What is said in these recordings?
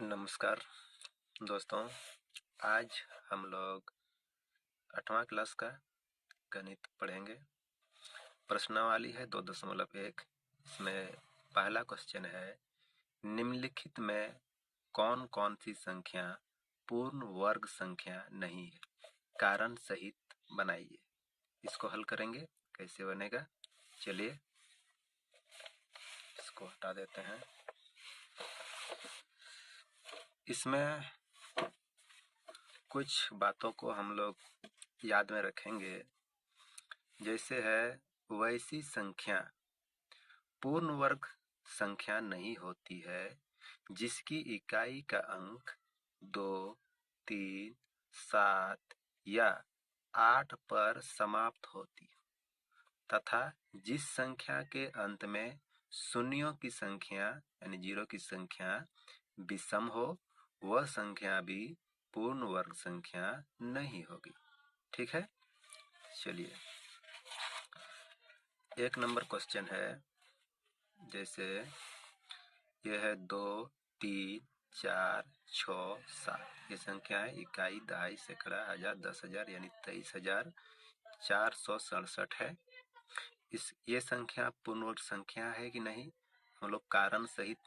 नमस्कार दोस्तों, आज हम लोग 8वां क्लास का गणित पढ़ेंगे। प्रश्नावली है 2.1। इसमें पहला क्वेश्चन है, निम्नलिखित में कौन कौन सी संख्या पूर्ण वर्ग संख्या नहीं है, कारण सहित बनाइए। इसको हल करेंगे, कैसे बनेगा चलिए इसको हटा देते हैं। इसमें कुछ बातों को हम लोग याद में रखेंगे, जैसे है वैसी संख्या पूर्ण वर्ग संख्या नहीं होती है जिसकी इकाई का अंक 2, 3, 7 या 8 पर समाप्त होती तथा जिस संख्या के अंत में शून्यों की संख्या यानी जीरो की संख्या विषम हो, वह संख्या भी पूर्ण वर्ग संख्या नहीं होगी। ठीक है, चलिए 1 नंबर क्वेश्चन है, जैसे यह है 2, 3, 4, 6, 7। ये संख्या है इकाई, दहाई, सैकड़ा, हजार, 10,000 यानी 23,467 है। ये संख्या पूर्ण वर्ग संख्या है कि नहीं, हम लोग कारण सहित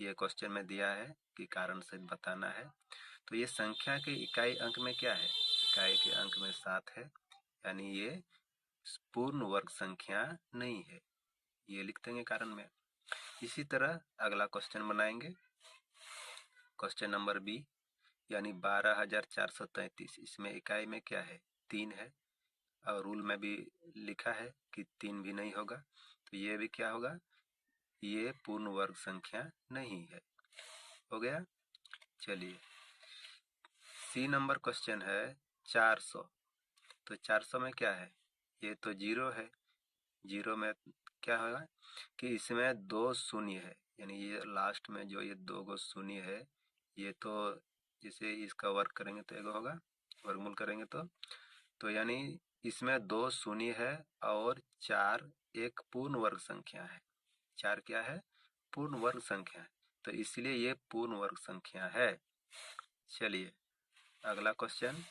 ये क्वेश्चन में दिया है कि कारण सहित बताना है। तो ये संख्या के इकाई अंक में क्या है, इकाई के अंक में 7 है, यानी ये पूर्ण वर्ग संख्या नहीं है, ये लिख देंगे कारण में। इसी तरह अगला क्वेश्चन बनाएंगे, क्वेश्चन नंबर बी, यानी 12,433। इसमें इकाई में क्या है, 3 है, और रूल में भी लिखा है कि 3 भी नहीं होगा, तो ये भी क्या होगा, ये पूर्ण वर्ग संख्या नहीं है। हो गया। चलिए सी नंबर क्वेश्चन है 400। तो 400 में क्या है, ये तो जीरो है, जीरो में क्या होगा कि इसमें 2 शून्य है, यानी ये लास्ट में जो ये 2 शून्य है, ये तो जैसे इसका वर्ग करेंगे तो एक होगा, वर्गमूल करेंगे तो यानी इसमें 2 शून्य है और 4 एक पूर्ण वर्ग संख्या है। 4 क्या है, पूर्ण वर्ग संख्या है, तो इसलिए ये पूर्ण वर्ग संख्या है। चलिए अगला क्वेश्चन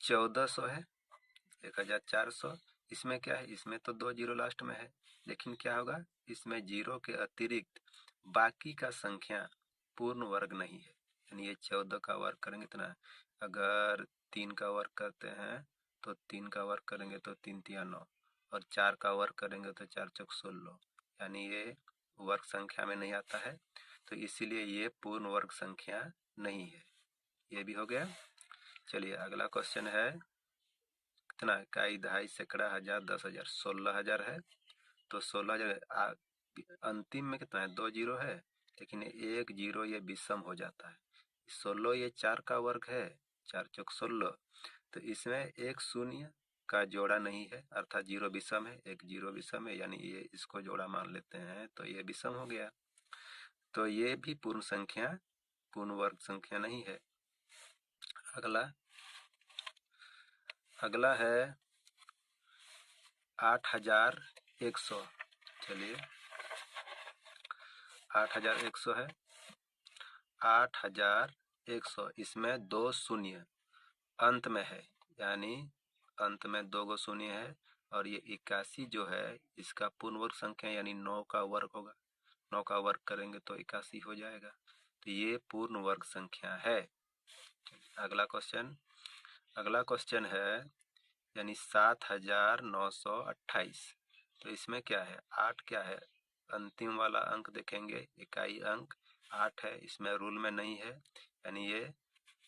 1400 है, 1400। इसमें क्या है, इसमें तो 2 जीरो लास्ट में है, लेकिन क्या होगा, इसमें जीरो के अतिरिक्त बाकी का संख्या पूर्ण वर्ग नहीं है, यानी ये 14 का वर्ग करेंगे इतना, अगर 3 का वर्ग करते हैं तो 3 का वर्ग करेंगे तो 3 तिया 9, और 4 का वर्ग करेंगे तो 4 चौक 16, यानी ये वर्ग संख्या में नहीं आता है, तो इसीलिए ये पूर्ण वर्ग संख्या नहीं है। ये भी हो गया। चलिए अगला क्वेश्चन है, कितना, इकाई, दहाई, सैकड़ा, हजार, 10,000, 16,000 है, तो 16,000 अंतिम में कितना है, 2 जीरो है, लेकिन एक जीरो ये विषम हो जाता है। 16 ये 4 का वर्ग है, 4 चौक 16, तो इसमें एक शून्य का जोड़ा नहीं है, अर्थात जीरो विषम है, एक जीरो विषम है, यानी ये इसको जोड़ा मान लेते हैं तो ये विषम हो गया, तो ये भी पूर्ण संख्या, पूर्ण वर्ग संख्या नहीं है। अगला है 8,100। चलिए 8,100 है, 8,100, इसमें 2 शून्य अंत में है, यानी अंत में 2 शून्य है, और ये 81 जो है इसका पूर्ण वर्ग संख्या यानी 9 का वर्ग होगा, 9 का वर्ग करेंगे तो 81 हो जाएगा, तो ये पूर्ण वर्ग संख्या है। अगला क्वेश्चन है, यानी 7,928। तो इसमें क्या है, 8 क्या है, अंतिम वाला अंक देखेंगे, इकाई अंक 8 है, इसमें रूल में नहीं है, यानी ये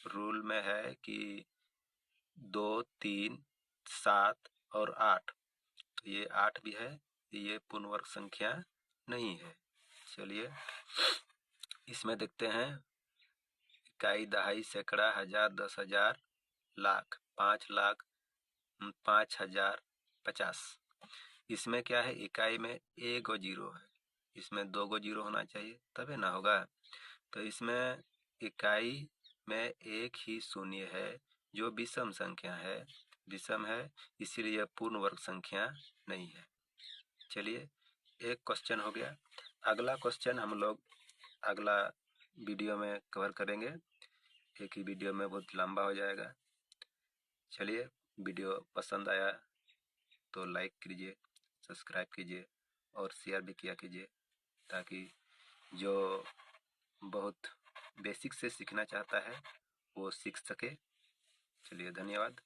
रूल में है कि 2, 3, 7 और 8, तो ये 8 भी है, ये पूर्ण वर्ग संख्या नहीं है। चलिए इसमें देखते हैं, इकाई, दहाई, सैकड़ा, हजार, 10,000, लाख, 5 लाख, 5,050। इसमें क्या है, इकाई में 1 जीरो है, इसमें 2 जीरो होना चाहिए तभी ना होगा, तो इसमें इकाई में एक ही शून्य है जो विषम संख्या है, विषम है, इसीलिए पूर्ण वर्ग संख्या नहीं है। चलिए एक क्वेश्चन हो गया। अगला क्वेश्चन हम लोग अगला वीडियो में कवर करेंगे, एक ही वीडियो में बहुत लंबा हो जाएगा। चलिए, वीडियो पसंद आया तो लाइक कीजिए, सब्सक्राइब कीजिए और शेयर भी किया कीजिए, ताकि जो बहुत बेसिक से सीखना चाहता है वो सीख सके। चलिए, धन्यवाद।